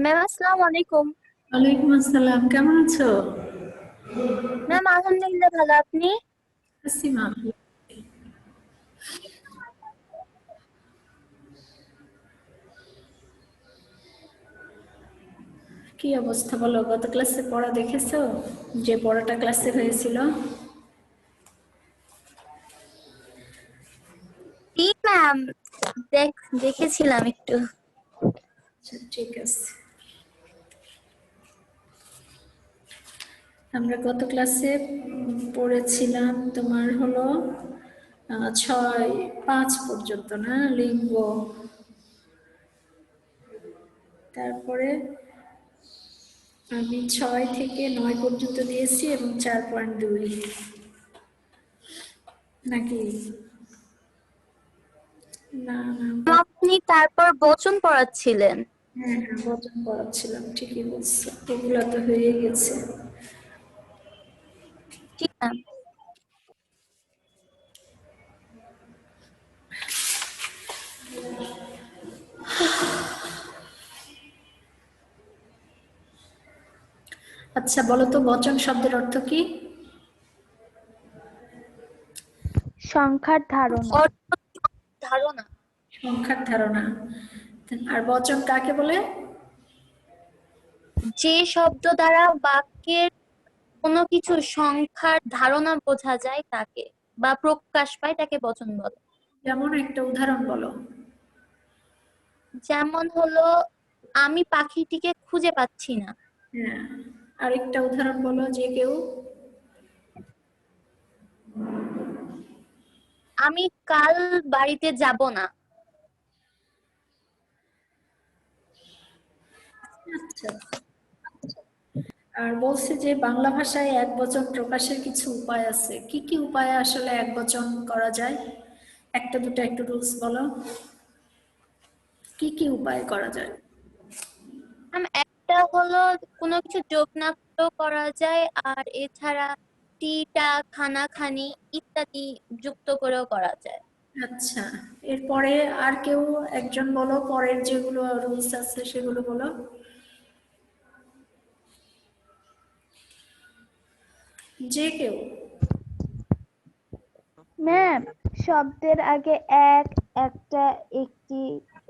Ma'am আসসালামু আলাইকুম। ওয়ালাইকুম আসসালাম, কেমন আছো? ম্যাম আলহামদুলিল্লাহ ভালো, আপনি? আসিমা, কি অবস্থা বলো? গত ক্লাসে পড়া দেখেছো? যে পড়াটা ক্লাসে হয়েছিল? জি ম্যাম, দেখেছিলাম একটু। আচ্ছা, ঠিক আছে। আমরা গত ক্লাসে পড়েছিলাম তোমার হলো 6-5 পর্যন্ত, না? লিঙ্গ। তারপরে আমি 6 থেকে 9 পর্যন্ত দিয়েছি এবং 4.2 নাকি? না না, আপনি তারপর বচন পড়াচ্ছিলেন। হ্যাঁ হ্যাঁ, বচন পড়াচ্ছিলাম, ঠিকই বলছো, ওগুলো তো হয়ে গেছে। জি ম্যাম। আচ্ছা বলো তো, বচন শব্দের অর্থ কি? সংখ্যার ধারণা। ধারণা। সংখ্যার ধারণা। আর বচন কাকে বলে? যে শব্দ দ্বারা বাক্যের কোনো কিছু সংখ্যার ধারণা বোঝা যায় তাকে, বা প্রকাশ পায় তাকে বচন বলে। যেমন একটা উদাহরণ বলো। যেমন হলো, আমি পাখিটিকে খুঁজে পাচ্ছি না। হ্যাঁ, আরেকটা উদাহরণ বলো, যে কেউ। আমি কাল বাড়িতে যাব না। আচ্ছা, আর বলছে যে বাংলা ভাষায় এক বচন প্রকাশের কিছু উপায় আছে। কি কি উপায়ে আসলে এক বচন করা যায়? একটা দুটো একটু রুলস বলো, কি কি উপায় করা যায়? একটা হলো কোনো কিছু যোগ না করেও করা যায়, আর এছাড়া টিটা, খানা, খানি ইত্যাদি যুক্ত করেও করা যায়। আচ্ছা, এরপরে আর কেউ একজন বলো, পরের যেগুলো রুলস আছে সেগুলো বলো। যে কেউ। ম্যাম, শব্দের আগে এক, একটা, একটি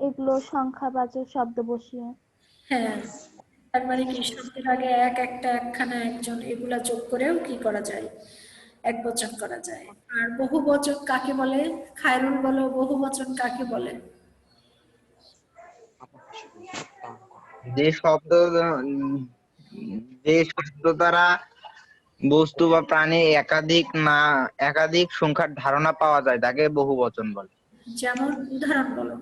এগুলো সংখ্যাবাচক শব্দ বসিয়ে। হ্যাঁ, তার মানে কি শব্দের আগে এক, একটা, একখানা, একজন এগুলা যোগ করেও কি করা যায়? এক বচন করা যায়। আর বহু বচন কাকে বলে? খায়রুল বলো, বহু বচন কাকে বলে? যে শব্দ যে শব্দ দ্বারা বস্তু বা প্রাণী একাধিক সংখ্যার ধারণা পাওয়া যায় তাকে বহুবচন বলে। যেমন উদাহরণ বলো।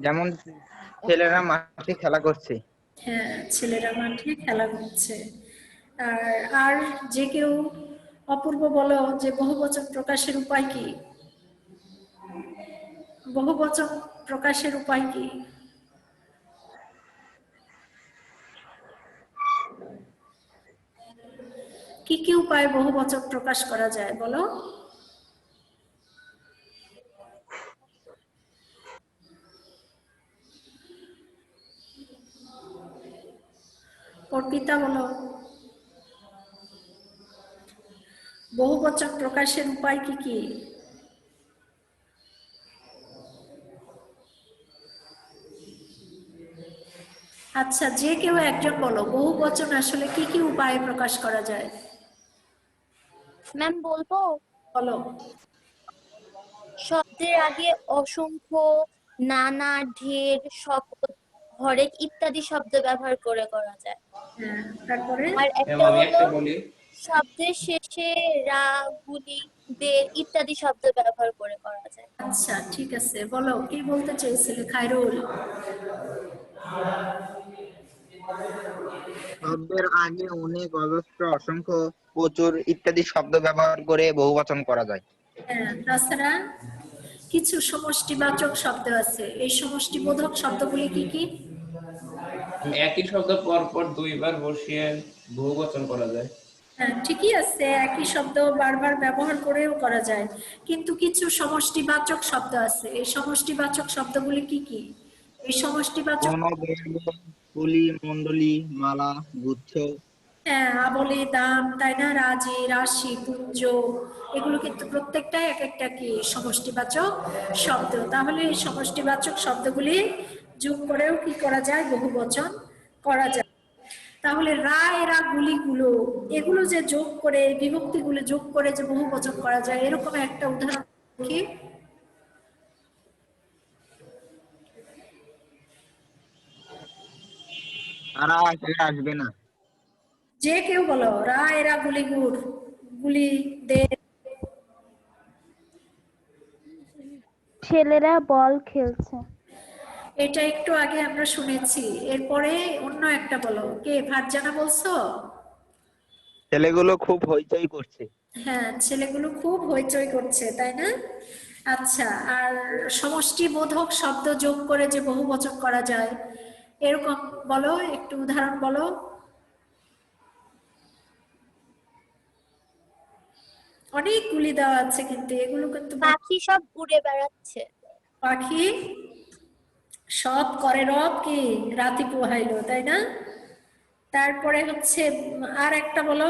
যেমন ছেলেরা মাঠে খেলা করছে। হ্যাঁ, ছেলেরা মাঠে খেলা করছে। আর আর যে কেউ অপূর্ব বলো, যে বহুবচন প্রকাশের উপায় কি? বহুবচন প্রকাশের উপায় কি? কি কি উপায়ে বহুবচন প্রকাশ করা যায় বলো? অর্পিতা বলো, বহুবচন প্রকাশের উপায় কি কি? আচ্ছা, যে কেউ একজন বলো, বহুবচন আসলে কি কি উপায়ে প্রকাশ করা যায়? ম্যাম বলবো, বলো। শব্দের আগে অসংখ্য, নানা, ঢের, সকল, হরেক ইত্যাদি শব্দ ব্যবহার করে করা যায়। হ্যাঁ, তারপরে? আর একটা হলো শব্দের শেষে রা, গুলি, দের ইত্যাদি শব্দ ব্যবহার করে করা যায়। আচ্ছা, ঠিক আছে, বলো কি বলতে চেয়েছিলে খায়রুল? শব্দের আগে অনেক, অজস্র, অসংখ্য, প্রচুর ইত্যাদি শব্দ ব্যবহার করে বহুবচন করা যায়। হ্যাঁ, তাছাড়া কিছু সমষ্টিবাচক শব্দ আছে, এই সমষ্টিবোধক শব্দগুলি কি কি? একই শব্দ পর পর দুইবার বসিয়ে বহুবচন করা যায়। হ্যাঁ, ঠিকই আছে, একই শব্দ বারবার ব্যবহার করেও করা যায়, কিন্তু কিছু সমষ্টিবাচক শব্দ আছে, এই সমষ্টিবাচক শব্দগুলি কি কি? এই সমষ্টিবাচক কোন দ্রব্য, কুলি, মণ্ডলী, মালা, গুচ্ছ। হ্যাঁ, আবলি, দাম, তাই না, রাজি, রাশি, পুঞ্জ, এগুলো কিন্তু প্রত্যেকটাই এক একটা কি সমষ্টিবাচক শব্দ। তাহলে এই সমষ্টিবাচক শব্দগুলি যোগ করেও কি করা যায়, বহুবচন করা যায়। তাহলে রা, এরা, গুলিগুলো, এগুলো যে যোগ করে, বিভক্তিগুলো যোগ করে যে বহুবচন করা যায়, এরকম একটা উদাহরণ কি? তারা আসলে আসবে না। যে কেউ বলো, রা, এরা, গুলিগুড়, গুলি দে। ছেলেরা বল খেলছে। এটা একটু আগে আমরা শুনেছি। এরপরে অন্য একটা বলো, কে? ফারজানা বলছো? ছেলেগুলো খুব হইচই করছে। হ্যাঁ, ছেলেগুলো খুব হইচই করছে, তাই না? আচ্ছা, আর সমষ্টি বোধক শব্দ যোগ করে যে বহুবচন করা যায়, এরকম বলো, একটু উদাহরণ বলো। অনেকগুলি দেওয়া আছে, কিন্তু এগুলো কিন্তু পাখি সব উড়ে বেড়াচ্ছে। পাখি সব করে রব কি রাতি পোহাইলো, তাই না? তারপরে হচ্ছে আর একটা বলো।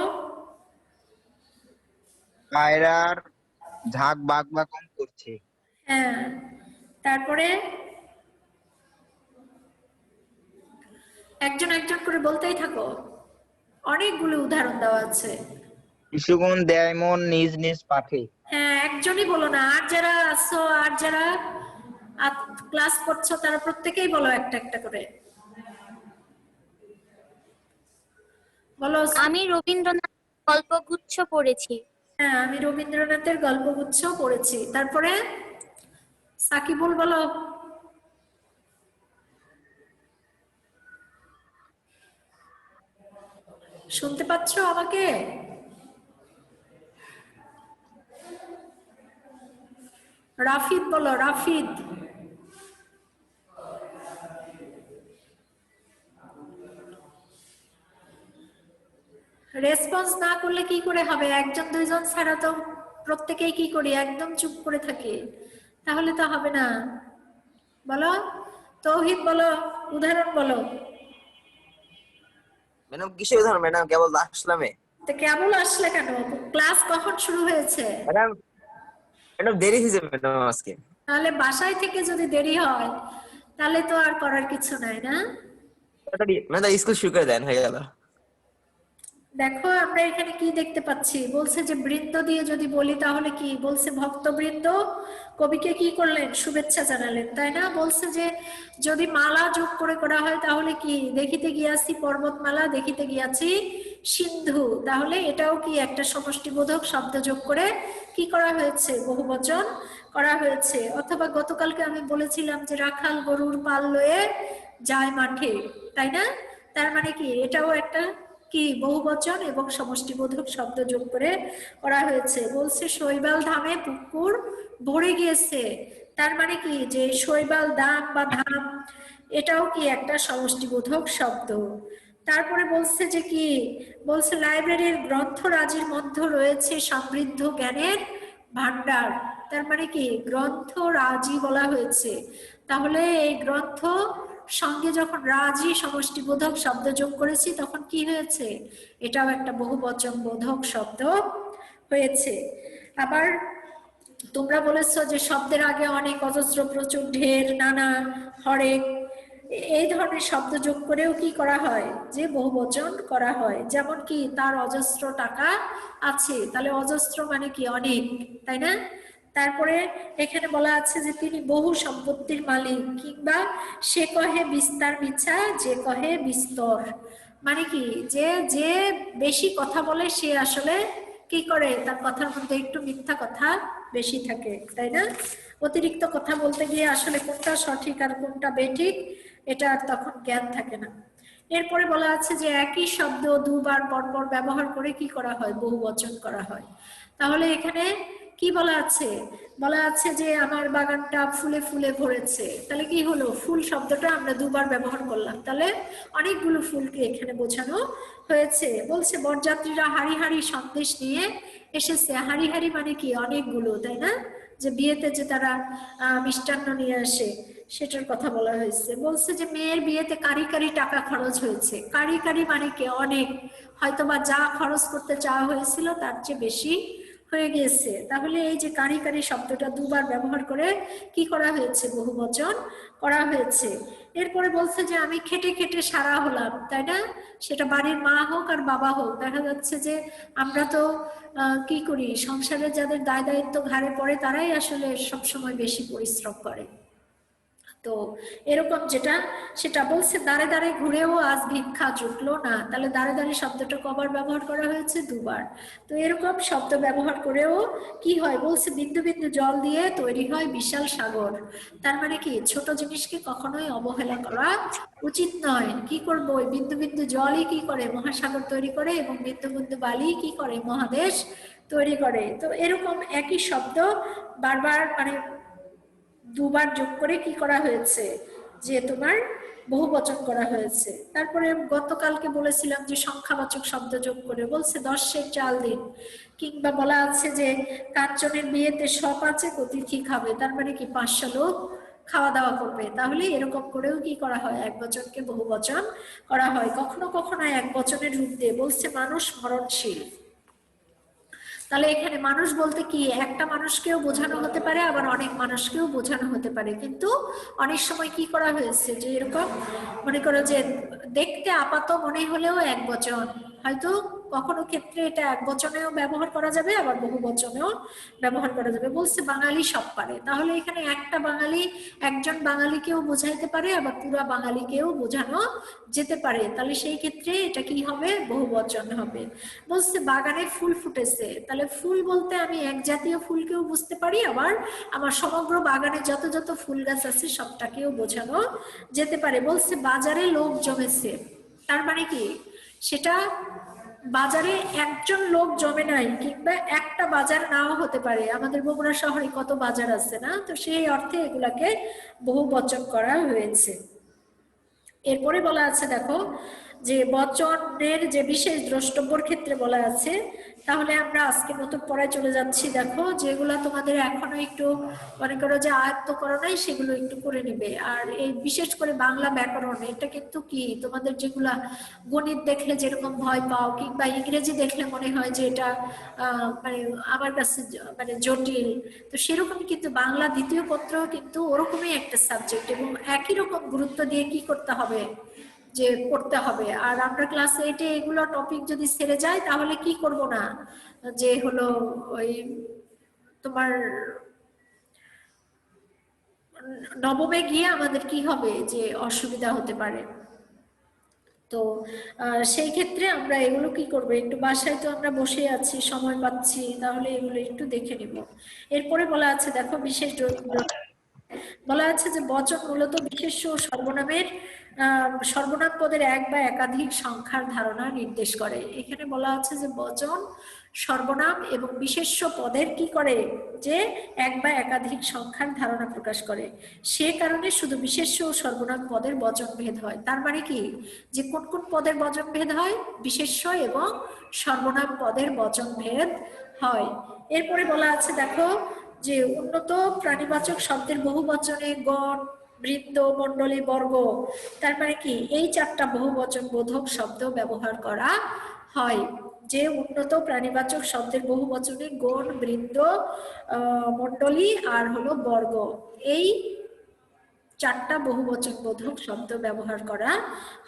পায়রার ঝাঁক বাক বাকম করছে। হ্যাঁ, তারপরে একজন একজন করে বলতেই থাকো, অনেকগুলো উদাহরণ দেওয়া আছে। শিশুগণ দেয় মন নিজ নিজ পাঠে। হ্যাঁ, একজনই বলো না, আর যারা আছো, আর যারা ক্লাস করছো, তারা প্রত্যেকেই বলো একটা একটা করে বলো। আমি রবীন্দ্রনাথ গল্পগুচ্ছ পড়েছি। হ্যাঁ, আমি রবীন্দ্রনাথের গল্পগুচ্ছ পড়েছি। তারপরে সাকিবুল বলো। শুনতে পাচ্ছ আমাকে? রাফিদ বলো, রাফিদ। রেসপন্স না করলে কি করে হবে? একজন দুইজন ছাড়া তো প্রত্যেকেই কি করি, একদম চুপ করে থাকি, তাহলে তো হবে না। বলো, তৌহিদ বলো, উদাহরণ বলো। ম্যাডাম কিসের উদাহরণ ম্যাডাম? কেবল আসলামে। তো কেবল আসলে কেন? ক্লাস কখন শুরু হয়েছে? ম্যাডাম ম্যাডাম দেরি হয়েছে ম্যাডাম আজকে। তাহলে বাসায় থেকে যদি দেরি হয়, তাহলে তো আর করার কিছু নাই, না? ম্যাডাম স্কুল শুরু করে দেন, হয়ে গেল। দেখো, আমরা এখানে কি দেখতে পাচ্ছি? বলছে যে বৃন্দ দিয়ে যদি বলি, তাহলে কি বলছে? ভক্তবৃন্দ কবিকে কি করলেন? শুভেচ্ছা জানালেন, তাই না? বলছে যে যদি মালা যোগ করে করা হয়, তাহলে কি? দেখিতে গিয়াছি পর্বতমালা, দেখিতে গিয়াছি সিন্ধু। তাহলে এটাও কি একটা সমষ্টিবোধক শব্দ যোগ করে কি করা হয়েছে? বহুবচন করা হয়েছে। অথবা গতকালকে আমি বলেছিলাম যে রাখাল গরুর পাল লয়ে যায় মাঠে, তাই না? তার মানে কি এটাও একটা কি বহুবচন এবং সমষ্টিবোধক শব্দ যোগ করে করা হয়েছে। বলছে শৈবাল ধামে পুকুর ভরে গিয়েছে, তার মানে কি যে শৈবাল দাম বা ধাম, এটাও কি একটা সমষ্টিবোধক শব্দ। তারপরে বলছে যে কি বলছে, লাইব্রেরির গ্রন্থরাজির মধ্যে রয়েছে সমৃদ্ধ জ্ঞানের ভান্ডার। তার মানে কি গ্রন্থরাজি বলা হয়েছে। তাহলে এই গ্রন্থ সঙ্গে যখন রাজি সমষ্টিবোধক শব্দ যোগ করেছি, তখন কি হয়েছে? এটাও একটা বহুবচন বোধক শব্দ হয়েছে। আবার তোমরা বলেছো যে শব্দের আগে অনেক, অজস্র, প্রচুর, ঢের, নানা, হরেক, এই ধরনের শব্দ যোগ করেও কি করা হয়? যে বহুবচন করা হয়। যেমন কি তার অজস্র টাকা আছে, তাহলে অজস্র মানে কি অনেক, তাই না? তারপরে এখানে বলা আছে যে তিনি বহু সম্পত্তির মালিক, কিংবা সে কহে বিস্তার মিছা, যে কহে বিস্তর। মানে কি যে যে বেশি কথা বলে, সে আসলে কি করে? তার কথার মধ্যে একটু মিথ্যা কথা বেশি থাকে, তাই না? অতিরিক্ত কথা বলতে গিয়ে আসলে কোনটা সঠিক আর কোনটা বেঠিক, এটা আর তখন জ্ঞান থাকে না। এরপরে বলা আছে যে একই শব্দ দুবার পরপর ব্যবহার করে কি করা হয়? বহুবচন করা হয়। তাহলে এখানে কি বলা আছে? বলা আছে যে আমার বাগানটা ফুলে ফুলে ভরেছে। তাহলে কি হলো? ফুল শব্দটা আমরা দুবার ব্যবহার করলাম, তাহলে অনেকগুলো ফুলকে এখানে বোঝানো হয়েছে। বলছে বরযাত্রীরা হাড়ি হাড়ি সন্দেশ নিয়ে এসেছে। হাড়ি হাড়ি মানে কি অনেকগুলো, তাই না? যে বিয়েতে যে তারা মিষ্টান্ন নিয়ে আসে, সেটার কথা বলা হয়েছে। বলছে যে মেয়ের বিয়েতে কারি কারি টাকা খরচ হয়েছে। কারি কারি মানে কি অনেক, হয়তোবা যা খরচ করতে চাওয়া হয়েছিল তার চেয়ে বেশি হয়ে গিয়েছে। তাহলে এই যে কারি কারি শব্দটা দুবার ব্যবহার করে কি করা হয়েছে, বহুবচন করা হয়েছে। এরপরে বলছে যে আমি খেটে খেটে সারা হলাম, তাই না? সেটা বাড়ির মা হোক আর বাবা হোক, দেখা যাচ্ছে যে আমরা তো কি করি, সংসারে যাদের দায় দায়িত্ব ঘাড়ে পড়ে তারাই আসলে সবসময় বেশি পরিশ্রম করে। তো এরকম যেটা সেটা বলছে দাঁড়ে দাঁড়ে ঘুরেও আজ ভিক্ষা জুটলো না। তাহলে দাঁড়ে দাঁড়ে শব্দটা কবার ব্যবহার করা হয়েছে? দুবার। তো এরকম শব্দ ব্যবহার করেও কি হয়, বলছে বিন্দু বিন্দু জল দিয়ে তৈরি হয় বিশাল সাগর। তার মানে কি, ছোট জিনিসকে কখনোই অবহেলা করা উচিত নয়। কি করবো, ওই বিন্দু বিন্দু জলই কি করে মহাসাগর তৈরি করে, এবং বিন্দু বিন্দু বালি কি করে মহাদেশ তৈরি করে। তো এরকম একই শব্দ বারবার মানে দুবার যোগ করে কি করা হয়েছে, যে তোমার বহুবচন করা হয়েছে। তারপরে গতকালকে বলেছিলাম যে সংখ্যাবাচক শব্দ যোগ করে, বলছে 10 সের চাল দিন, কিংবা বলা আছে যে কাঞ্চনের বিয়েতে সব আছে অতিথি খাবে। তার মানে কি 500 লোক খাওয়া দাওয়া করবে। তাহলে এরকম করেও কি করা হয়, এক বচনকে বহুবচন করা হয়। কখনো কখনো এক বচনের রূপ দিয়ে বলছে মানুষ মরণশীল। তাহলে এখানে মানুষ বলতে কি, একটা মানুষকেও বোঝানো হতে পারে, আবার অনেক মানুষকেও বোঝানো হতে পারে। কিন্তু অনেক সময় কি করা হয়েছে, যে এরকম মনে করো যে দেখতে আপাত মনে হলেও এক বচন, হয়তো কখনো ক্ষেত্রে এটা এক বচনেও ব্যবহার করা যাবে, আবার বহু বচনেও ব্যবহার করা যাবে। বলছে বাঙালি সব পারে। তাহলে এখানে একটা বাঙালি একজন বাঙালিকেও বোঝাইতে পারে, আবার পুরা বাঙালিকেও বোঝানো যেতে পারে। তাহলে সেই ক্ষেত্রে এটা কি হবে, বহু বচন হবে। বলছে বাগানে ফুল ফুটেছে। তাহলে ফুল বলতে আমি এক জাতীয় ফুলকেও বুঝতে পারি, আবার আমার সমগ্র বাগানে যত যত ফুল গাছ আছে সবটাকেও বোঝানো যেতে পারে। বলছে বাজারে লোক জমেছে। তার মানে কি, সেটা বাজারে একজন লোক জমে নাই, কিংবা একটা বাজার নাও হতে পারে। আমাদের বগুড়া শহরে কত বাজার আছে না, তো সেই অর্থে এগুলাকে বহু বচন করা হয়েছে। এরপরে বলা আছে দেখো, যে বচনের যে বিশেষ দ্রষ্টব্যর ক্ষেত্রে বলা আছে। তাহলে আমরা আজকে নতুন পড়ায় চলে যাচ্ছি। দেখো যেগুলা তোমাদের এখনো একটু মনে করো যে আয়ত্ত করো নাই, সেগুলো একটু করে নিবে। আর এই বিশেষ করে বাংলা ব্যাকরণ, এটা কিন্তু কি তোমাদের যেগুলা গণিত দেখলে যেরকম ভয় পাও, কিংবা ইংরেজি দেখলে মনে হয় যে এটা মানে আমার কাছে মানে জটিল, তো সেরকম কিন্তু বাংলা দ্বিতীয় পত্র কিন্তু ওরকমই একটা সাবজেক্ট, এবং একই রকম গুরুত্ব দিয়ে কি করতে হবে, যে পড়তে হবে। আর আমরা ক্লাস 8-এ এগুলো টপিক যদি ছেড়ে যায় তাহলে কি করব না, যে হলো ওই তোমার নবমে গিয়ে আমাদের কি হবে, যে অসুবিধা হতে পারে। তো সেই ক্ষেত্রে আমরা এগুলো কি করবো, একটু বাসায় তো আমরা বসে আছি, সময় পাচ্ছি, তাহলে এগুলো একটু দেখে নিব। এরপরে বলা আছে দেখো, বিশেষ বলা আছে যে বচন মূলত বিশেষ্য ও সর্বনামের সর্বনাম পদের এক বা একাধিক সংখ্যার ধারণা নির্দেশ করে। এখানে বলা আছে যে বচন সর্বনাম এবং বিশেষ্য পদের কি করে, যে এক বা একাধিক সংখ্যার ধারণা প্রকাশ করে। সে কারণে শুধু বিশেষ্য ও সর্বনাম পদের বচন ভেদ হয়। তার মানে কি, যে কোন কোন পদের বচন ভেদ হয়, বিশেষ্য এবং সর্বনাম পদের বচন ভেদ হয়। এরপরে বলা আছে দেখো, যে উন্নত প্রাণীবাচক শব্দের বহু বচনে গণ, বৃন্দ, মণ্ডলী, বর্গ, তার মানে কি এই 4টা বহু বচন বোধক শব্দ ব্যবহার করা হয়। যে উন্নত প্রাণীবাচক শব্দের বহু বচনে গণ, বৃন্দ, মণ্ডলী আর হলো বর্গ, এই 4টা বহুবচন বোধক শব্দ ব্যবহার করা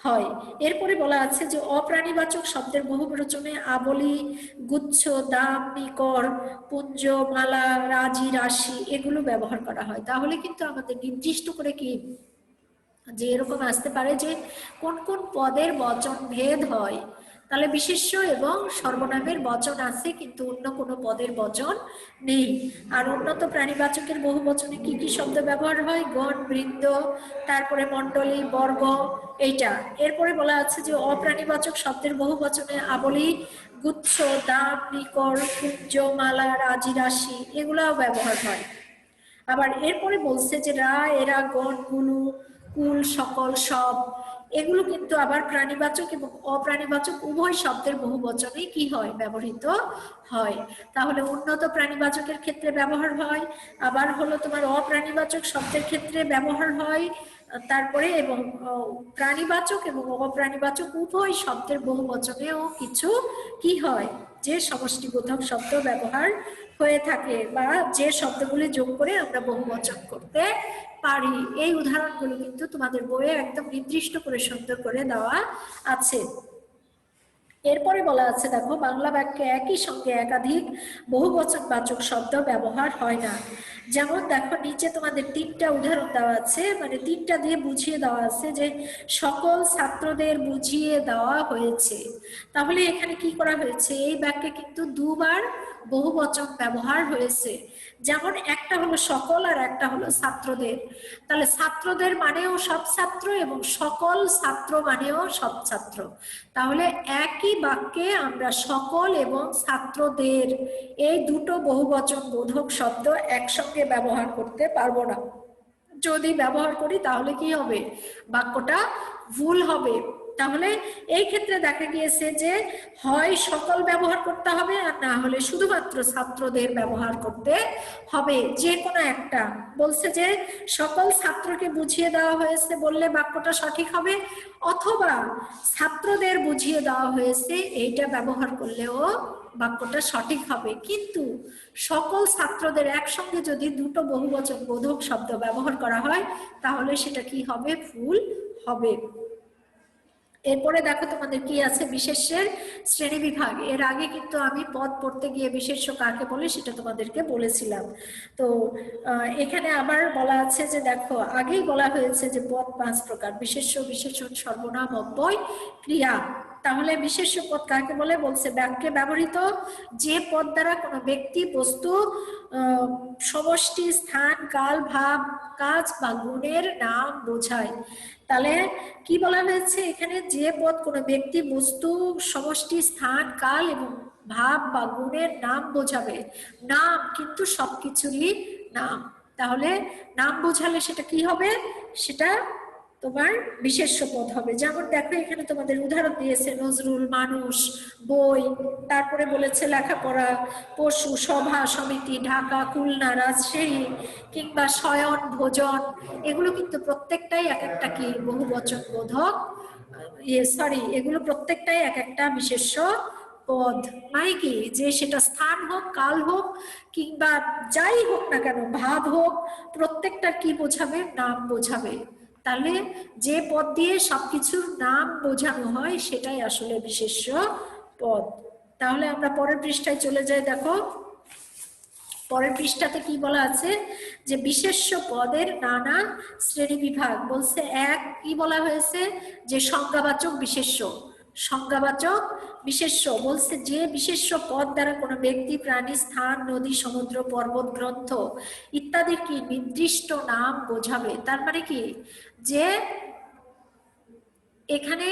হয়। এরপরে বলা আছে যে অপ্রাণীবাচক শব্দের বহুবচনে আবলি, গুচ্ছ, দাম, নিকর, পুঞ্জ, মালা, রাজি, রাশি এগুলো ব্যবহার করা হয়। তাহলে কিন্তু আমাদের নির্দিষ্ট করে কি, যে এরকম আসতে পারে যে কোন কোন পদের বচন ভেদ হয়। তাহলে বিশেষ্য এবং সর্বনামের বচন আছে, কিন্তু অন্য কোনো পদের বচন নেই। আর উন্নত প্রাণীবাচকের বহু বচনে কি কি শব্দ ব্যবহার হয়, গণ, বৃন্দ, তারপরে মণ্ডলী, বর্গ, এইটা। এরপরে বলা আছে যে অপ্রাণীবাচক শব্দের বহু বচনে আবলি, গুচ্ছ, দাম, নিকর, কুঞ্জ, মালা, রাজি, রাশি এগুলাও ব্যবহার হয়। আবার এরপরে বলছে যে রা, এরা, গণ, গুলু, কুল, সকল, সব, এগুলো কিন্তু আবার প্রাণীবাচক এবং অপ্রাণীবাচক উভয় শব্দের বহুবচনে কি হয়, ব্যবহৃত হয়। তাহলে উন্নত প্রাণীবাচকের ক্ষেত্রে ব্যবহার হয়, আবার হলো তোমার অপ্রাণীবাচক শব্দের ক্ষেত্রে ব্যবহার হয়, তারপরে এবং প্রাণীবাচক এবং অপ্রাণীবাচক উভয় শব্দের বহুবচনেও কিছু কি হয়, যে সমষ্টিবোধক শব্দ ব্যবহার হয়ে থাকে বা যে শব্দগুলি যোগ করে আমরা বহুবচন করতে পারি। এই উদাহরণগুলো কিন্তু তোমাদের বইয়ে একদম নির্দিষ্ট করে সুন্দর করে দেওয়া আছে। এরপরে বলা আছে দেখো, বাংলা বাক্যে একই সঙ্গে একাধিক বহুবচনবাচক শব্দ ব্যবহার হয় না। যেমন দেখো নিচে তোমাদের 3টা উদাহরণ দেওয়া আছে, মানে 3টা দিয়ে বুঝিয়ে দেওয়া আছে যে সকল ছাত্রদের বুঝিয়ে দেওয়া হয়েছে। তাহলে এখানে কি করা হয়েছে, এই বাক্যে কিন্তু 2বার বহুবচন ব্যবহার হয়েছে। যেমন একটা হলো সকল আর একটা হলো ছাত্রদের। তাহলে ছাত্রদের মানেও সব ছাত্র এবং সকল ছাত্র মানেও সব ছাত্র। তাহলে একই বাক্যে আমরা সকল এবং ছাত্রদের এই দুটো বহুবচন বোধক শব্দ একসঙ্গে ব্যবহার করতে পারবো না। যদি ব্যবহার করি তাহলে কি হবে, বাক্যটা ভুল হবে। তাহলে এই ক্ষেত্রে দেখা গিয়েছে যে হয় সকল ব্যবহার করতে হবে আর না হলে শুধুমাত্র ছাত্রদের ব্যবহার করতে হবে, যে কোনো একটা। বলছে যে সকল ছাত্রকে বুঝিয়ে দেওয়া হয়েছে বললে বাক্যটা সঠিক হবে, অথবা ছাত্রদের বুঝিয়ে দেওয়া হয়েছে এইটা ব্যবহার করলেও বাক্যটা সঠিক হবে। কিন্তু সকল ছাত্রদের একসঙ্গে যদি দুটো বহুবচন বোধক শব্দ ব্যবহার করা হয় তাহলে সেটা কি হবে, ভুল হবে। এরপরে দেখো তোমাদের কি আছে, বিশেষ্যের শ্রেণী বিভাগ। এর আগে কিন্তু আমি পদ পড়তে গিয়ে বিশেষ্য কাকে বলে সেটা তোমাদেরকে বলেছিলাম। তো এখানে আবার বলা আছে যে দেখো, আগেই বলা হয়েছে যে পদ 5 প্রকার, বিশেষ্য, বিশেষণ, সর্বনাম, অব্যয়, ক্রিয়া। তাহলে বিশেষ্য পদ কাকে বলে, বলছে বাক্যে ব্যবহৃত যে পদ দ্বারা কোনো ব্যক্তি, বস্তু, সমষ্টি, স্থান, কাল, ভাব, কাজ বা গুণের নাম বোঝায়। তাহলে কি বলা হয়েছে এখানে, যে পদ কোনো ব্যক্তি, বস্তু, সমষ্টি, স্থান, কাল এবং ভাব বা গুণের নাম বোঝাবে। নাম কিন্তু সবকিছুরই নাম। তাহলে নাম বোঝালে সেটা কি হবে, সেটা তোমার বিশেষ্য পদ হবে। যেমন দেখো এখানে তোমাদের উদাহরণ দিয়েছে নজরুল, মানুষ, বই, তারপরে বলেছে লেখাপড়া, পশু, সভা, সমিতি, ঢাকা, খুলনা, রাজশাহী কিংবা শয়ন, ভোজন। এগুলো কিন্তু প্রত্যেকটাই এক একটা কি বহুবচন বোধক, এগুলো প্রত্যেকটাই এক একটা বিশেষ্য পদ। মানে কি, যে সেটা স্থান হোক, কাল হোক কিংবা যাই হোক না কেন, ভাব হোক, প্রত্যেকটা কি বোঝাবে, নাম বোঝাবে। তাহলে যে পদ দিয়ে সবকিছুর নাম বোঝানো হয় সেটাই আসলে বিশেষ্য পদ। তাহলে আমরা পরের পৃষ্ঠায় চলে যাই। দেখো পরের পৃষ্ঠাতে কি বলা আছে, যে বিশেষ্য পদের নানা শ্রেণী বিভাগ। বলছে এক, কি বলা হয়েছে, যে সংজ্ঞাবাচক বিশেষ্য। সংজ্ঞাবাচক বিশেষ্য বলছে যে বিশেষ্য পদ দ্বারা কোনো ব্যক্তি, প্রাণী, স্থান, নদী, সমুদ্র, পর্বত, গ্রন্থ ইত্যাদির কি নির্দিষ্ট নাম বোঝাবে। তার মানে কি, যে এখানে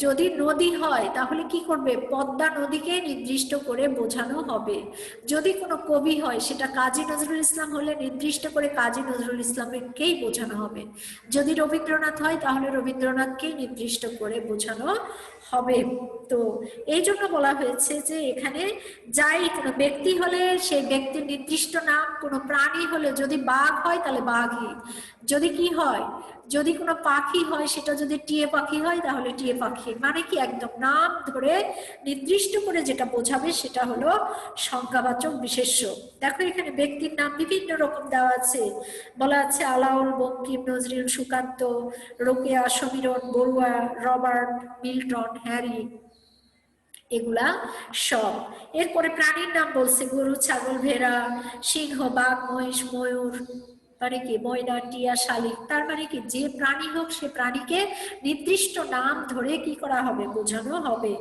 যদি নদী হয় তাহলে কি করবে, পদ্মা নদীকে নির্দিষ্ট করে বোঝানো হবে। যদি কোনো কবি হয়, সেটা কাজী নজরুল ইসলাম হলে নির্দিষ্ট করে কাজী নজরুল ইসলামকেই বোঝানো হবে। যদি রবীন্দ্রনাথ হয় তাহলে রবীন্দ্রনাথকেই নির্দিষ্ট করে বোঝানো হবে। তো এই জন্য বলা হয়েছে যে এখানে যাই কোনো ব্যক্তি হলে সেই ব্যক্তির নির্দিষ্ট নাম, কোনো প্রাণী হলে যদি বাঘ হয় তাহলে বাঘই, যদি কি হয়, যদি কোনো পাখি হয় সেটা যদি টিয়ে পাখি হয় তাহলে টিয়ে পাখি। মানে কি, একদম নাম ধরে নির্দিষ্ট করে যেটা বোঝাবে সেটা হলো সংজ্ঞাবাচক বিশেষ্য। দেখো এখানে ব্যক্তির নাম বিভিন্ন রকম দেওয়া আছে, বলা আছে আলাউল, বঙ্কিম, নজরুল, সুকান্ত, রোকেয়া, সমীরণ, বড়ুয়া, রবার্ট, মিল্টন, হ্যারি, এগুলা সব। এরপরে প্রাণীর নাম বলছে গরু, ছাগল, ভেড়া, সিংহ, বাঘ, মহিষ, ময়ূর, মানে কি ময়না, টিয়া, শালিক। তার মানে কি, যে প্রাণী হোক সে প্রাণীকে নির্দিষ্ট নাম ধরে কি করা হবে, বোঝানো হবে।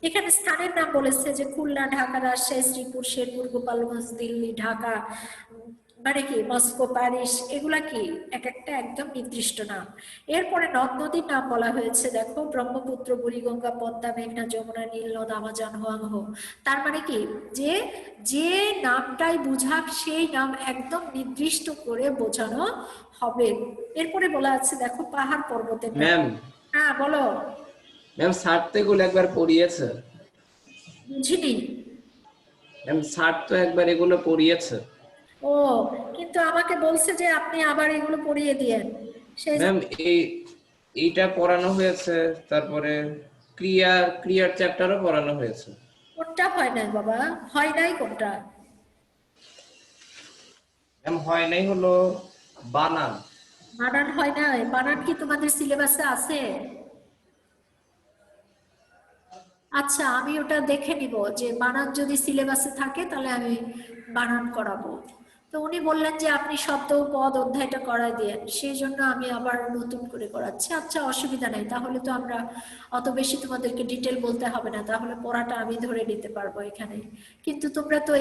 এখানে স্থানের নাম বলেছে যে খুলনা, ঢাকা, রাজশাহী, শ্রীপুর, শেরপুর, গোপালগঞ্জ, দিল্লি, ঢাকা, মানে কি মস্কো, প্যারিস, এগুলা কি এক একটা একদম নির্দিষ্ট নাম। এরপরে নদ নদীর নাম বলা হয়েছে, দেখো ব্রহ্মপুত্র, বুড়িগঙ্গা, পদ্মা, মেঘনা, যমুনা, নীল নদ, আমাজন, হোয়াংহো। তার মানে কি যে যে নামটাই বুঝাক সেই নাম একদম নির্দিষ্ট করে বোঝানো হবে। এরপরে বলা আছে দেখো পাহাড় পর্বতের নাম। ম্যাম হ্যাঁ বলো। ম্যাম স্যার তো এগুলো একবার পড়িয়েছে। বুঝিনি। ম্যাম স্যার তো একবার এগুলো পড়িয়েছে। ও, কিন্তু আমাকে বলছে যে আপনি আবার এগুলো পড়িয়ে দিয়েন। সেই ম্যাম এইটা পড়ানো হয়েছে, তারপরে ক্রিয়ার চ্যাপ্টারও পড়ানো হয়েছে। কোনটা হয় নাই বাবা? হয় নাই কোনটা? ম্যাম হয় নাই হলো বানান। বানান হয় নাই? বানান কি তোমাদের সিলেবাসে আছে? আচ্ছা, আমি ওটা দেখে নিব যে বানান যদি সিলেবাসে থাকে তাহলে আমি বানান করাবো। তো উনি বললেন যে আপনি শব্দ পদ অধ্যায়টা করাই দিয়েন, সেই জন্য আমি আবার নতুন করে করাচ্ছি। আচ্ছা, অসুবিধা নেই, তাহলে তো আমরা অত বেশি তোমাদেরকে ডিটেল বলতে হবে না, তাহলে পড়াটা আমি ধরে নিতে পারবো এখানে। কিন্তু তোমরা তো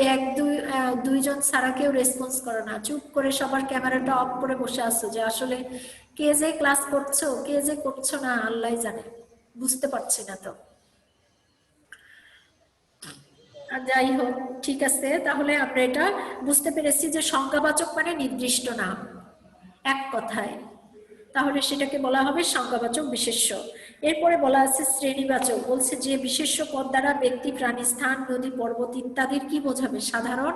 দুইজন ছাড়া কেউ রেসপন্স করো না, চুপ করে সবার ক্যামেরাটা অফ করে বসে আছো, যে আসলে কে যে ক্লাস করছো কে যে করছো না আল্লাহ জানে, বুঝতে পারছি না তো। যাই হোক, ঠিক আছে, তাহলে আমরা এটা বুঝতে পেরেছি যে সংজ্ঞাবাচক মানে নির্দিষ্ট নাম এক কথায়, তাহলে সেটাকে বলা হবে সংজ্ঞাবাচক বিশেষ্য। এরপরে বলা আছে শ্রেণীবাচক, বলছে যে বিশেষ্য পদ দ্বারা ব্যক্তি, প্রাণী, স্থান, নদী, পর্বত ইত্যাদির কি বোঝাবে? সাধারণ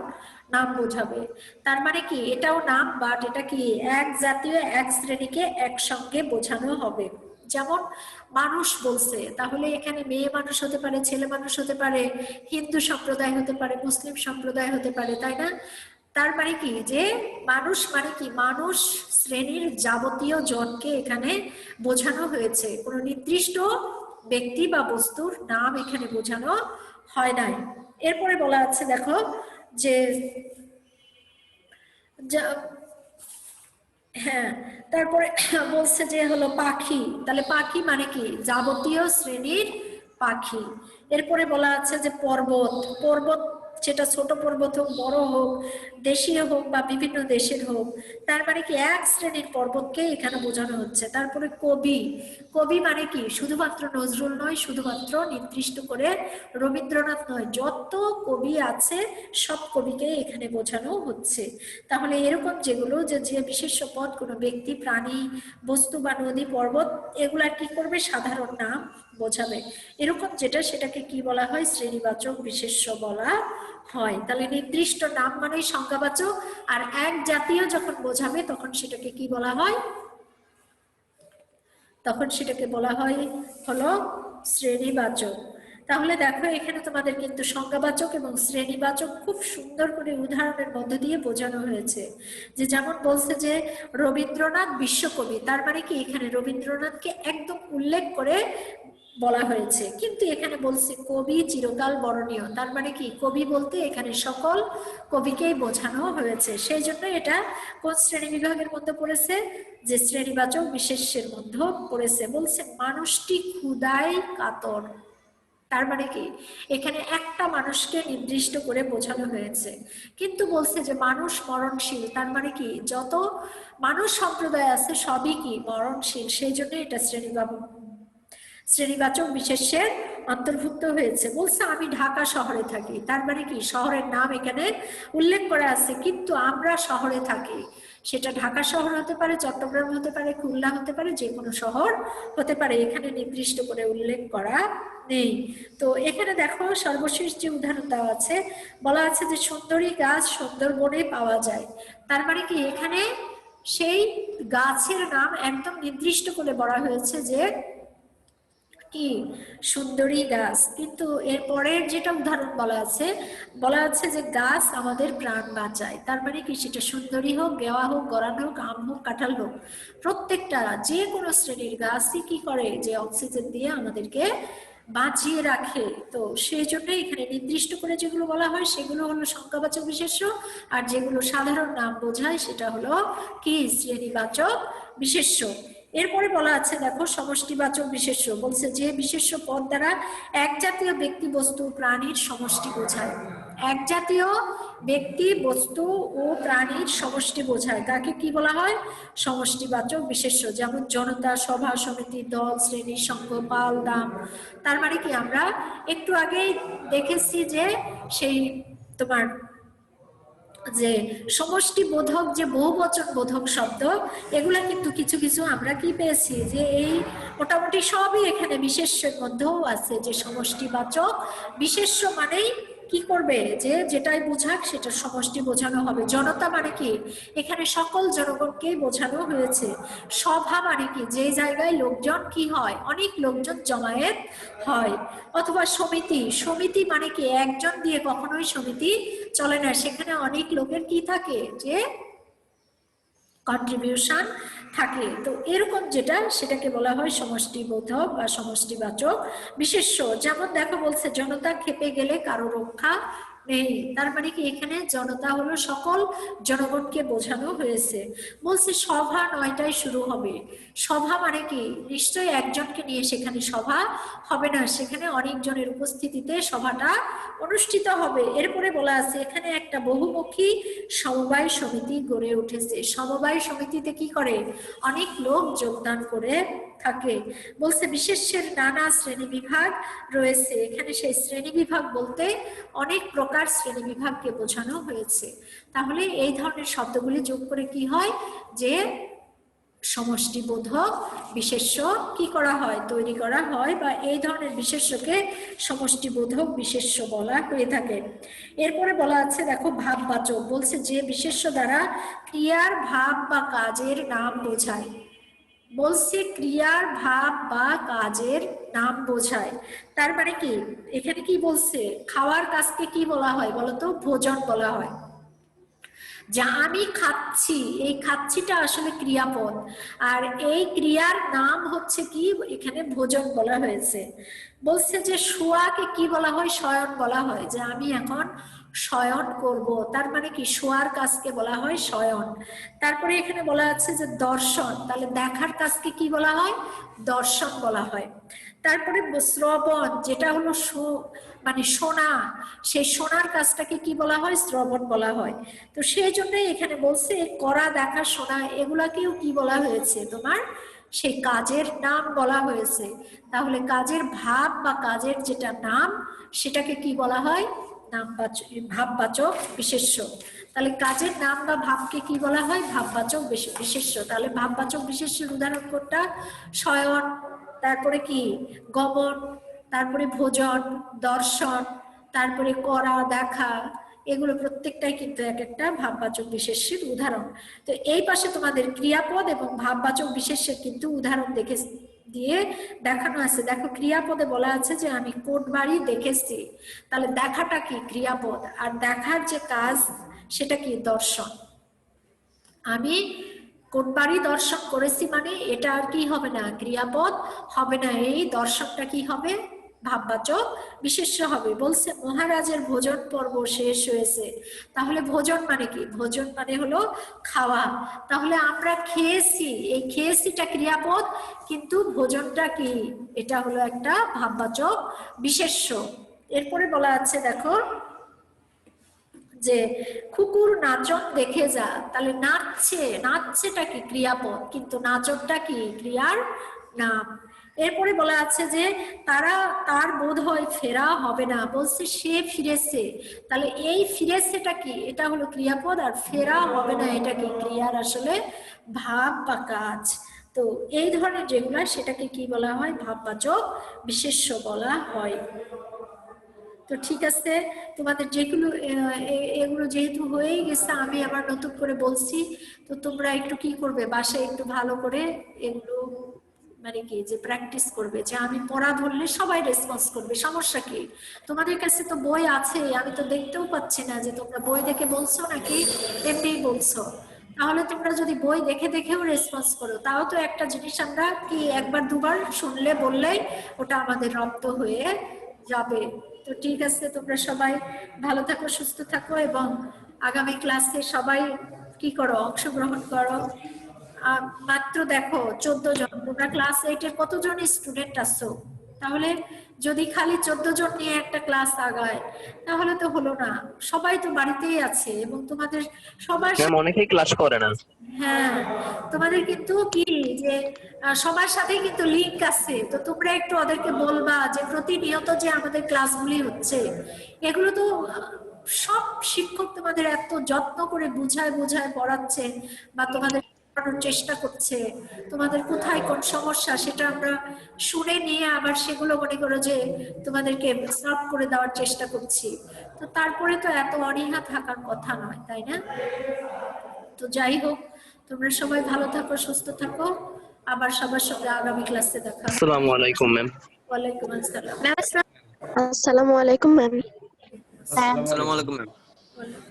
নাম বোঝাবে। তার মানে কি এটাও নাম, বাট এটা কি এক জাতীয় এক শ্রেণীকে একসঙ্গে বোঝানো হবে। যেমন মানুষ বলছে, তাহলে এখানে মেয়ে মানুষ হতে পারে, ছেলে মানুষ হতে পারে, হিন্দু সম্প্রদায় হতে পারে, মুসলিম সম্প্রদায় হতে পারে, তাই না? তার মানে কি যে মানুষ মানে কি মানুষ শ্রেণীর যাবতীয় জনকে এখানে বোঝানো হয়েছে, কোনো নির্দিষ্ট ব্যক্তি বা বস্তুর নাম এখানে বোঝানো হয় নাই। এরপরে বলা আছে দেখো যে হ্যাঁ, তারপরে বলছে যে হলো পাখি, তাহলে পাখি মানে কি যাবতীয় শ্রেণীর পাখি। এরপরে বলা আছে যে পর্বত, পর্বত সেটা ছোট পর্বত হোক, বড় হোক, দেশীয় হোক বা বিভিন্ন দেশের হোক, তার মানে কি এক শ্রেণীর পর্বতকে এখানে বোঝানো হচ্ছে। তারপরে কবি, কবি মানে কি শুধুমাত্র নজরুল নয়, শুধুমাত্র নির্দিষ্ট করে রবীন্দ্রনাথ নয়, যত কবি আছে সব কবিকে এখানে বোঝানো হচ্ছে। তাহলে এরকম যেগুলো যে বিশেষ্য পদ কোনো ব্যক্তি, প্রাণী, বস্তু বা নদী, পর্বত এগুলা কি করবে? সাধারণ নাম বোঝাবে। এরকম যেটা সেটাকে কি বলা হয়? শ্রেণীবাচক বিশেষ্য বলা হয়। তাহলে নির্দিষ্ট নাম মানে সংজ্ঞাবাচক, আর এক জাতীয় যখন বোঝাবে তখন সেটাকে কি বলা হয়? তখন সেটাকে বলা হয় হলো শ্রেণীবাচক। তাহলে দেখো এখানে তোমাদের কিন্তু সংজ্ঞাবাচক এবং শ্রেণীবাচক খুব সুন্দর করে উদাহরণের মধ্য দিয়ে বোঝানো হয়েছে। যে যেমন বলছে যে রবীন্দ্রনাথ বিশ্বকবি, তার মানে কি এখানে রবীন্দ্রনাথকে একদম উল্লেখ করে বলা হয়েছে, কিন্তু এখানে বলছে কবি চিরকাল বরণীয়, তার মানে কি কবি বলতে এখানে সকল কবিকেই বোঝানো হয়েছে। সেই জন্য এটা কোন শ্রেণী বিভাগের মধ্যে পড়েছে? যে শ্রেণীবাচক বিশেষ্যের মধ্যে পড়েছে। বলছে মানুষটি ক্ষুধায় কাতর, তার মানে কি এখানে একটা মানুষকে নির্দিষ্ট করে বোঝানো হয়েছে। কিন্তু বলছে যে মানুষ মরণশীল, তার মানে কি যত মানুষ সম্প্রদায় আছে সবই কি মরণশীল, সেই জন্য এটা শ্রেণীবাচক বিশেষ্যের অন্তর্ভুক্ত হয়েছে। বলছে আমি ঢাকা শহরে থাকি, তার মানে কি শহরের নাম এখানে উল্লেখ করা আছে, কিন্তু আমরা শহরে থাকি, সেটা ঢাকা শহর হতে পারে, চট্টগ্রাম হতে পারে, খুলনা হতে পারে, যে কোনো শহর হতে পারে, এখানে নির্দিষ্ট করে উল্লেখ করা নেই। তো এখানে দেখো সর্বশেষ যে উদাহরণ দেওয়া আছে, বলা আছে যে সুন্দরী গাছ সুন্দরবনে পাওয়া যায়, তার মানে কি এখানে সেই গাছের নাম একদম নির্দিষ্ট করে বলা হয়েছে যে কি সুন্দরী গাছ। কিন্তু এর পরের যেটা উদাহরণ বলা আছে যে গাছ আমাদের প্রাণ বাঁচায়, তার মানে কি সেটা সুন্দরী হোক, গেওয়া হোক, গরান হোক, আম হোক, কাঁঠাল হোক, প্রত্যেকটা যে কোনো শ্রেণীর গাছই কি করে যে অক্সিজেন দিয়ে আমাদেরকে বাঁচিয়ে রাখে। তো সেই জন্য এখানে নির্দিষ্ট করে যেগুলো বলা হয় সেগুলো হলো সংজ্ঞাবাচক বিশেষ্য, আর যেগুলো সাধারণ নাম বোঝায় সেটা হলো কি শ্রেণীবাচক বিশেষ্য। এরপরে বলা আছে দেখো সমষ্টিবাচক বিশেষ্য, বলছে যে বিশেষ্য পদ দ্বারা এক জাতীয় ব্যক্তি, বস্তু, প্রাণীর সমষ্টি বোঝায়। এক জাতীয় ব্যক্তি, বস্তু ও প্রাণীর সমষ্টি বোঝায়। তাকে কি বলা হয়? সমষ্টিবাচক বিশেষ্য। যেমন জনতা, সভা, সমিতি, দল, শ্রেণী, সংঘ, পাল, দাম। তার মানে কি আমরা একটু আগেই দেখেছি যে সেই তোমার যে সমষ্টি বোধক যে বহুবচন বোধক শব্দ, এগুলা কিন্তু কিছু কিছু আমরা কি পেয়েছি যে এই মোটামুটি সবই এখানে বিশেষ্যের মধ্যেও আছে, যে সমষ্টিবাচক বিশেষ্য মানেই কি করবে, যে যেটাই বোঝাক সেটা সমষ্টি বোঝানো হবে। জনতা মানে কি, এখানে সকল জনগণকেই বোঝানো হয়েছে। সভা মানে কি, যে জায়গায় লোকজন কি হয়, অনেক লোকজন জমায়েত হয়। অথবা সমিতি, সমিতি মানে কি একজন দিয়ে কখনোই সমিতি চলে না, সেখানে অনেক লোকের কি থাকে, যে কন্ট্রিবিউশন থাকে। তো এরকম যেটা, সেটাকে বলা হয় সমষ্টিবোধক বা সমষ্টিবাচক বিশেষ্য। যেমন দেখো বলছে জনতা ক্ষেপে গেলে কারো রক্ষা নেই। তার মানে কি এখানে জনতা হলো সকল জনগণকে বোঝানো হয়েছে। বলছে সভা 9টায় শুরু হবে। সভা মানে কি, নিশ্চয়ই একজনকে নিয়ে সেখানে সভা হবে না, সেখানে অনেকজনের উপস্থিতিতে সভাটা অনুষ্ঠিত হবে। এরপরে বলা আছে এখানে একটা বহুমুখী সমবায় সমিতি গড়ে উঠেছে। সমবায় সমিতিতে কি করে, অনেক লোক যোগদান করে থাকে। বলছে বিশেষ্যের নানা শ্রেণী বিভাগ রয়েছে। এখানে সেই শ্রেণী বিভাগ বলতে অনেক প্রকার শ্রেণী বিভাগকে বোঝানো হয়েছে। তাহলে এই ধরনের শব্দগুলি যোগ করে কি হয়, যে সমষ্টিবোধক বিশেষ্য কি করা হয়, তৈরি করা হয়, বা এই ধরনের বিশেষ্যকে সমষ্টিবোধক বিশেষ্য বলা হয়ে থাকে। এরপরে বলা আছে দেখো ভাববাচক। বলছে যে বিশেষ্য দ্বারা ক্রিয়ার, ভাব বা কাজের নাম বোঝায়। বলছে ক্রিয়ার, ভাব বা কাজের নাম বোঝায়। তার মানে কি এখানে কি বলছে, খাওয়ার কাজকে কি বলা হয় বলতো, ভোজন বলা হয়। যা আমি খাচ্ছি, এই খাচ্ছিটা আসলে ক্রিয়াপদ, আর এই ক্রিয়ার নাম হচ্ছে কি, এখানে ভোজন বলা হয়েছে। বলছে যে শোয়াকে কি বলা হয়, শয়ন বলা হয়। যে আমি এখন শয়ন করব, তার মানে কি শোয়ার কাজকে বলা হয় শয়ন। তারপরে এখানে বলা আছে যে দর্শন, তাহলে দেখার কাজকে কি বলা হয়, দর্শন বলা হয়। তারপরে শ্রবণ, যেটা হলো মানে শোনা, সেই শোনার কাজটাকে কি বলা হয়, শ্রবণ বলা হয়। তো সেই জন্যই এখানে বলছে করা, দেখা, শোনা, এগুলাকেও কি বলা হয়েছে, তোমার সেই কাজের নাম বলা হয়েছে। তাহলে কাজের ভাব বা কাজের যেটা নাম, সেটাকে কি বলা হয়, নামবাচক, ভাববাচক বিশেষ্য। তাহলে কাজের নাম বা ভাবকে কি বলা হয়, ভাববাচক বিশেষ্য। তাহলে ভাববাচক বিশেষ্যের উদাহরণ কোনটা, শয়ন, তারপরে কি গমন, তারপরে ভোজন, দর্শন, তারপরে করা, দেখা, এগুলো প্রত্যেকটাই কিন্তু এক একটা ভাববাচক বিশেষ্যের উদাহরণ। তো এই পাশে তোমাদের ক্রিয়াপদ এবং ভাববাচক বিশেষ্যের কিন্তু উদাহরণ দেখে দিয়ে দেখানো আছে। দেখো ক্রিয়াপদে বলা আছে যে আমি কোটবাড়ি দেখেছি, তাহলে দেখাটা কি ক্রিয়াপদ, আর দেখার যে কাজ সেটা কি দর্শন। আমি কোটবাড়ি দর্শন করেছি মানে এটা আর কি হবে না, ক্রিয়াপদ হবে না, এই দর্শনটা কি হবে, ভাববাচক বিশেষ্য হবে। বলছে মহারাজের ভোজন পর্ব শেষ হয়েছে। তাহলে ভোজন মানে কি, ভোজন মানে হলো খাওয়া। তাহলে আমরা খেয়েছি, এই খেয়েছিটা ক্রিয়াপদ, কিন্তু ভোজনটা কি, এটা হলো একটা ভাববাচক বিশেষ্য। এরপরে বলা আছে দেখো যে কুকুর নাচন দেখে যা, তাহলে নাচছে, নাচছেটা কি ক্রিয়াপদ, কিন্তু নাচনটা কি ক্রিয়ার নাম। এরপরে বলা আছে যে তার বোধ হয় ফেরা হবে না। বলছে সে ফিরেছে, তাহলে এই ফিরেছেটা কি, এটা হলো ক্রিয়াপদ, আর ফেরা হবে না এটা কি ক্রিয়ার আসলে ভাব বা কাজ। তো এই ধরনের যেগুলা, সেটাকে কি বলা হয়, ভাববাচক বিশেষ্য বলা হয়। তো ঠিক আছে, তোমাদের যেগুলো এগুলো যেহেতু হয়েই গেছে, আমি আবার নতুন করে বলছি, তো তোমরা একটু কি করবে, বাসায় একটু ভালো করে এগুলো মানে কি যে প্র্যাকটিস করবে। যে আমি পড়া ধরলে সবাই রেসপন্স করবে, সমস্যা কি, তোমাদের কাছে তো বই আছে, আমি তো দেখতেও পাচ্ছি না যে তোমরা বই দেখে বলছো নাকি এমনিই বলছো। তাহলে তোমরা যদি বই দেখে দেখেও রেসপন্স করো, তাও তো একটা জিনিস আমরা কি একবার দুবার শুনলে বললেই ওটা আমাদের রপ্ত হয়ে যাবে। তো ঠিক আছে, তোমরা সবাই ভালো থাকো, সুস্থ থাকো, এবং আগামী ক্লাসে সবাই কি করো, অংশগ্রহণ করো। মাত্র দেখো 14 জন, তোমরা ক্লাস 8 এর কতজন স্টুডেন্ট আছো? তাহলে যদি খালি 14 জন নিয়ে একটা ক্লাস আগায় তাহলে তো হলো না, সবাই তো বাড়িতেই আছে এবং তোমাদের সবার ম্যাম অনেকেই ক্লাস করে না। হ্যাঁ, তোমাদের কিন্তু কি যে সবার সাথে কিন্তু লিংক আছে, তো তোমরা একটু ওদেরকে বলবা যে প্রতিনিয়ত যে আমাদের ক্লাসগুলি হচ্ছে এগুলো তো সব শিক্ষক তোমাদের এত যত্ন করে বুঝায় বুঝায় পড়াচ্ছে বা তোমাদের পড়ানোর চেষ্টা করছে, তোমাদের কোথায় কোন সমস্যা সেটা আমরা শুনে নিয়ে আবার সেগুলো মনে করো যে তোমাদেরকে সলভ করে দেওয়ার চেষ্টা করছি। তো তারপরে তো এত অনীহা থাকার কথা নয়, তাই না? তো যাই হোক, তোমরা সবাই ভালো থাকো, সুস্থ থাকো, আবার সবার সঙ্গে আগামী ক্লাসে দেখা হবে। আসসালামু আলাইকুম ম্যাম। ওয়ালাইকুম আসসালাম। ম্যাম আসসালামু আলাইকুম ম্যাম। আসসালামু আসসালামু আলাইকুম। আলাইকুম ম্যাম।